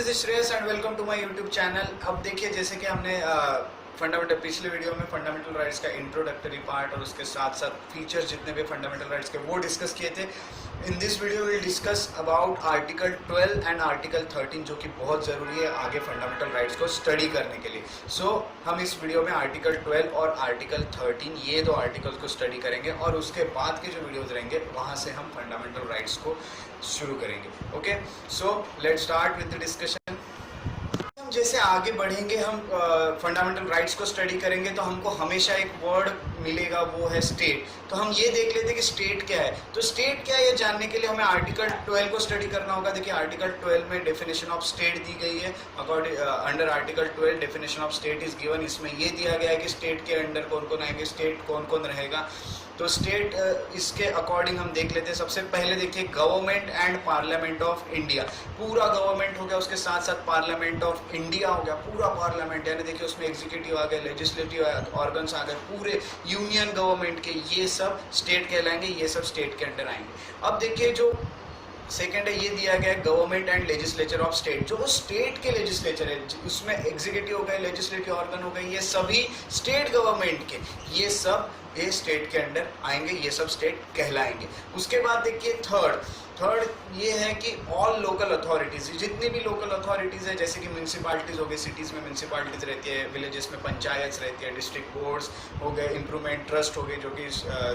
This is Shreyas and welcome to my YouTube channel. अब देखिए, जैसे कि हमने फंडामेंटल पिछले वीडियो में फंडामेंटल राइट्स का इंट्रोडक्टरी पार्ट और उसके साथ साथ फीचर्स जितने भी फंडामेंटल राइट्स के वो डिस्कस किए थे। In this video will discuss about article 12 and article 13 जो कि बहुत ज़रूरी है आगे फंडामेंटल राइट्स को स्टडी करने के लिए। सो हम इस वीडियो में आर्टिकल 12 और आर्टिकल 13 ये दो आर्टिकल्स को स्टडी करेंगे और उसके बाद के जो वीडियोज रहेंगे वहाँ से हम फंडामेंटल राइट्स को शुरू करेंगे। Okay, so let's start with the discussion. जैसे आगे बढ़ेंगे हम फंडामेंटल राइट्स को स्टडी करेंगे तो हमको हमेशा एक वर्ड मिलेगा, वो है स्टेट। तो हम ये देख लेते हैं कि स्टेट क्या है। तो स्टेट क्या है ये जानने के लिए हमें आर्टिकल 12 को स्टडी करना होगा। देखिए आर्टिकल 12 में डेफिनेशन ऑफ स्टेट दी गई है। According under article 12 definition of state is given. इसमें ये दिया गया है कि स्टेट के अंडर कौन कौन आएंगे, स्टेट कौन कौन रहेगा। तो स्टेट इसके अकॉर्डिंग हम देख लेते हैं। सबसे पहले देखिए government and parliament of India. पूरा गवर्नमेंट हो गया, उसके साथ साथ पार्लियामेंट ऑफ इंडिया हो गया, पूरा पार्लियामेंट, यानी देखिए उसमें एग्जीक्यूटिव आ गए, लेजिस्लेटिव ऑर्गन्स आ गए, पूरे यूनियन गवर्नमेंट के, ये सब स्टेट कहलाएंगे, ये सब स्टेट के अंडर आएंगे। अब देखिए जो सेकेंड है ये दिया गया है government and legislature of state. जो स्टेट के लेजिस्लेचर है उसमें एग्जीक्यूटिव हो गए, लेजिस्लेटिव ऑर्गन हो गए, ये सभी स्टेट गवर्नमेंट के, ये सब ये स्टेट के अंडर आएंगे, ये सब स्टेट कहलाएंगे। उसके बाद देखिए थर्ड ये है कि ऑल लोकल अथॉरिटीज़, जितनी भी लोकल अथॉरिटीज़ है, जैसे कि म्यूनसिपालिटीज़ हो गई, सिटीज़ में म्यूनसिपालिटीज़ रहती है, विलेजेस में पंचायत रहती है, डिस्ट्रिक्ट बोर्ड्स हो गए, इम्प्रूवमेंट ट्रस्ट हो गए जो कि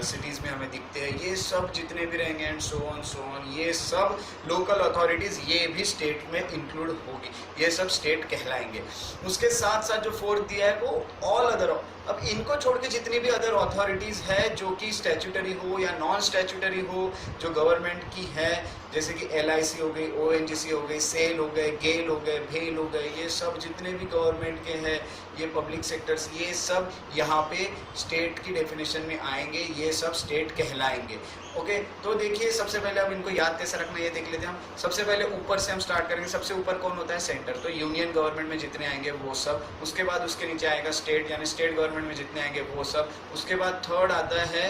सिटीज़ में हमें दिखते हैं, ये सब जितने भी रहेंगे एंड सो ऑन, ये सब लोकल अथॉरिटीज़ ये भी स्टेट में इंक्लूड होगी, ये सब स्टेट कहलाएंगे। उसके साथ साथ जो फोर्थ दिया है वो ऑल अदर। अब इनको छोड़ के जितनी भी अदर अथॉरिटीज़ है जो कि स्टैट्यूटरी हो या नॉन स्टैट्यूटरी हो, जो गवर्नमेंट की है, जैसे कि LIC हो गई, ONGC हो गई, सेल हो गए, गेल हो गए, भेल हो गए, ये सब जितने भी गवर्नमेंट के हैं, ये पब्लिक सेक्टर्स, ये सब यहाँ पे स्टेट की डेफिनेशन में आएंगे, ये सब स्टेट कहलाएंगे। ओके, तो देखिए सबसे पहले अब इनको याद कैसे रखना है ये देख लेते हैं हम। सबसे पहले ऊपर से हम स्टार्ट करेंगे। सबसे ऊपर कौन होता है? सेंटर। तो यूनियन गवर्नमेंट में जितने आएंगे वो सब। उसके बाद उसके नीचे आएगा स्टेट, यानी स्टेट गवर्नमेंट में जितने आएंगे वो सब। उसके बाद थर्ड आता है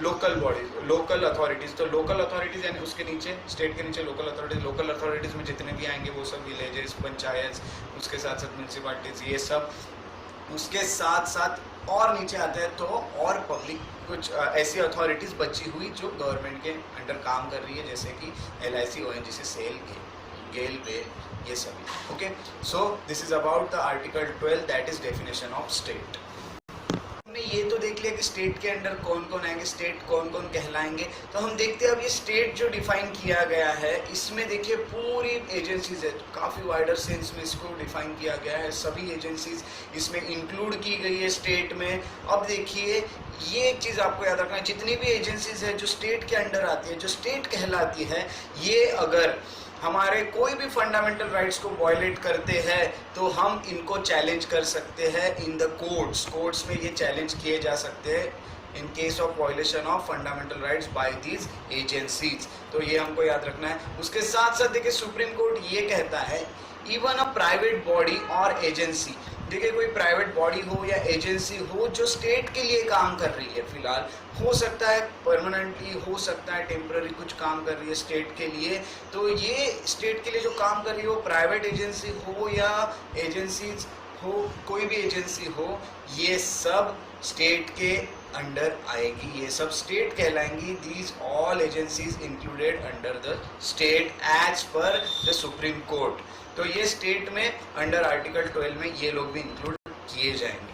लोकल बॉडीज, लोकल अथॉरिटीज़। तो लोकल अथॉरिटीज़ यानी उसके नीचे, स्टेट के नीचे लोकल अथॉरिटीज़। लोकल अथॉरिटीज़ में जितने भी आएंगे वो सब, विलेजेस, पंचायत, उसके साथ साथ म्यूनसिपालिटीज़, ये सब। उसके साथ साथ और नीचे आता है तो और पब्लिक कुछ ऐसी अथॉरिटीज़ बची हुई जो गवर्नमेंट के अंडर काम कर रही है, जैसे कि LIC, ONGC, सेल, गेल, बेल, ये सभी। Okay, so this is about the article 12, that is definition of state. हमने ये तो देख लिया कि स्टेट के अंडर कौन कौन आएंगे, स्टेट कौन कौन कहलाएंगे। तो हम देखते हैं अब ये स्टेट जो डिफाइन किया गया है, इसमें देखिए पूरी एजेंसीज है, काफ़ी वाइडर सेंस में इसको डिफाइन किया गया है, सभी एजेंसीज इसमें इंक्लूड की गई है स्टेट में। अब देखिए ये एक चीज़ आपको याद रखना है, जितनी भी एजेंसीज है जो स्टेट के अंडर आती है, जो स्टेट कहलाती है, ये अगर हमारे कोई भी फंडामेंटल राइट्स को वायलेट करते हैं तो हम इनको चैलेंज कर सकते हैं इन द कोर्ट्स में ये चैलेंज किए जा सकते हैं in case of violation of fundamental rights by these agencies. तो ये हमको याद रखना है। उसके साथ साथ देखिए सुप्रीम कोर्ट ये कहता है इवन अ प्राइवेट बॉडी और एजेंसी, देखिए कोई प्राइवेट बॉडी हो या एजेंसी हो जो स्टेट के लिए काम कर रही है, फिलहाल हो सकता है परमानेंटली, हो सकता है टेम्पररी कुछ काम कर रही है स्टेट के लिए, तो ये स्टेट के लिए जो काम कर रही हो, प्राइवेट एजेंसी हो या एजेंसीज हो, कोई भी एजेंसी हो, ये सब स्टेट के अंडर आएगी, ये सब स्टेट कहलाएंगी। These all agencies included under the state as per the supreme court. तो ये स्टेट में अंडर आर्टिकल 12 में ये लोग भी इंक्लूड किए जाएंगे।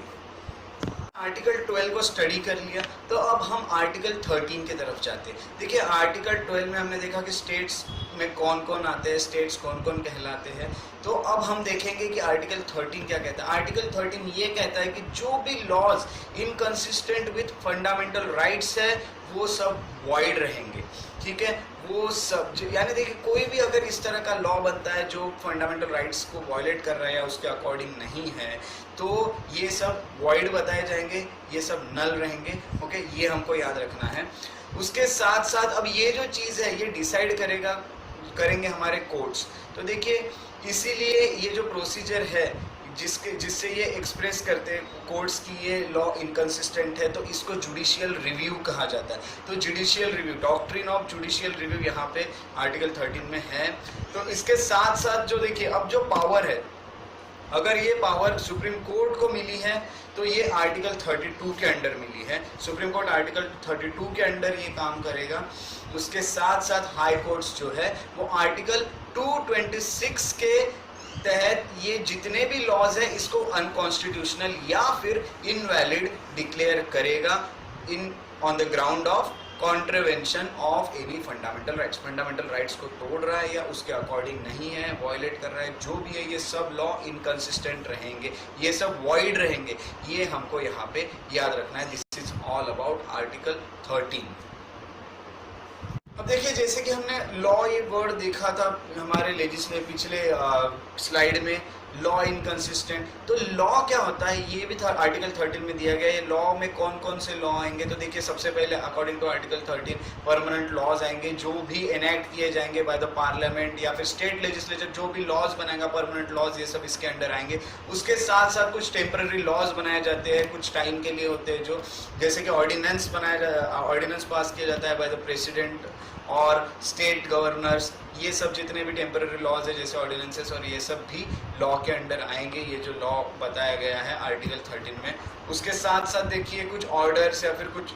आर्टिकल 12 को स्टडी कर लिया, तो अब हम आर्टिकल 13 की तरफ जाते हैं। देखिए आर्टिकल 12 में हमने देखा कि स्टेट्स में कौन कौन आते हैं, स्टेट्स कौन कौन कहलाते हैं। तो अब हम देखेंगे कि आर्टिकल 13 क्या कहता है। आर्टिकल 13 ये कहता है कि जो भी laws inconsistent with fundamental rights है वो सब वॉइड रहेंगे, ठीक है, वो सब। यानी देखिए कोई भी अगर इस तरह का लॉ बनता है जो फंडामेंटल राइट्स को वायलेट कर रहा है या उसके अकॉर्डिंग नहीं है, तो ये सब वॉइड बताए जाएंगे, ये सब नल रहेंगे। ओके, ये हमको याद रखना है। उसके साथ साथ अब ये जो चीज़ है ये डिसाइड करेंगे हमारे कोर्ट्स। तो देखिए इसीलिए ये जो प्रोसीजर है जिससे ये एक्सप्रेस करते हैं कोर्ट्स की ये लॉ इनकंसिस्टेंट है, तो इसको जुडिशियल रिव्यू कहा जाता है। तो judicial review, doctrine of judicial review यहाँ पे आर्टिकल 13 में है। तो इसके साथ साथ जो देखिए अब जो पावर है, अगर ये पावर सुप्रीम कोर्ट को मिली है तो ये आर्टिकल 32 के अंडर मिली है। सुप्रीम कोर्ट आर्टिकल 32 के अंडर ये काम करेगा। उसके साथ साथ हाई कोर्ट्स जो है वो आर्टिकल 226 के तहत ये जितने भी लॉज है इसको अनकॉन्स्टिट्यूशनल या फिर इनवैलिड डिक्लेयर करेगा in on the ground of contravention of any fundamental rights. Fundamental rights को तोड़ रहा है या उसके अकॉर्डिंग नहीं है, वॉयलेट कर रहा है, जो भी है ये सब लॉ इनकंसिस्टेंट रहेंगे, ये सब वॉइड रहेंगे। ये हमको यहाँ पे याद रखना है। This is all about article 13। अब देखिए जैसे कि हमने लॉ ये वर्ड देखा था हमारे पिछले स्लाइड में, लॉ इनकंसिस्टेंट। तो लॉ क्या होता है ये भी था आर्टिकल 13 में दिया गया है। लॉ में कौन कौन से लॉ आएंगे, तो देखिए सबसे पहले according to article 13 permanent laws आएंगे, जो भी एनेक्ट किए जाएंगे बाय द पार्लियामेंट या फिर स्टेट लेजिस्लेचर, जो भी लॉज बनाएगा परमानेंट लॉज, ये सब इसके अंडर आएंगे। उसके साथ साथ कुछ टेम्पररी लॉज बनाए जाते हैं, कुछ टाइम के लिए होते हैं, जो जैसे कि ऑर्डिनेंस पास किया जाता है बाय द प्रेसिडेंट और स्टेट गवर्नर्स। ये सब जितने भी टेम्पररी लॉज है जैसे ऑर्डिनेंसेस और ये सब भी लॉ के अंडर आएंगे, ये जो लॉ बताया गया है आर्टिकल 13 में। उसके साथ साथ देखिए कुछ ऑर्डर्स या फिर कुछ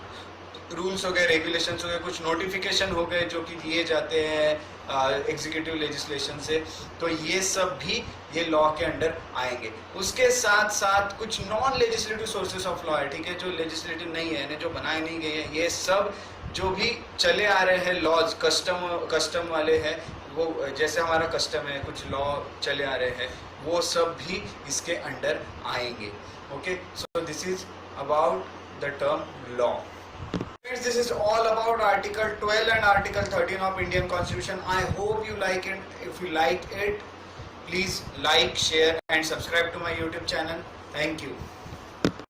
रूल्स हो गए, रेगुलेशंस हो गए, कुछ नोटिफिकेशन हो गए जो कि दिए जाते हैं एग्जीक्यूटिव लेजिस्लेशन से, तो ये सब भी ये लॉ के अंडर आएंगे। उसके साथ साथ कुछ non legislative sources of law है, ठीक है, जो लेजिस्लेटिव नहीं है, जो बनाए नहीं गए हैं, ये सब जो भी चले आ रहे हैं लॉज, कस्टम वाले हैं, वो जैसे हमारा कस्टम है, कुछ लॉ चले आ रहे हैं, वो सब भी इसके अंडर आएंगे। Okay, so this is about the term law. This is all about Article 12 and Article 13 of Indian Constitution. I hope you like it. If you like it, please like, share and subscribe to my YouTube channel. Thank you.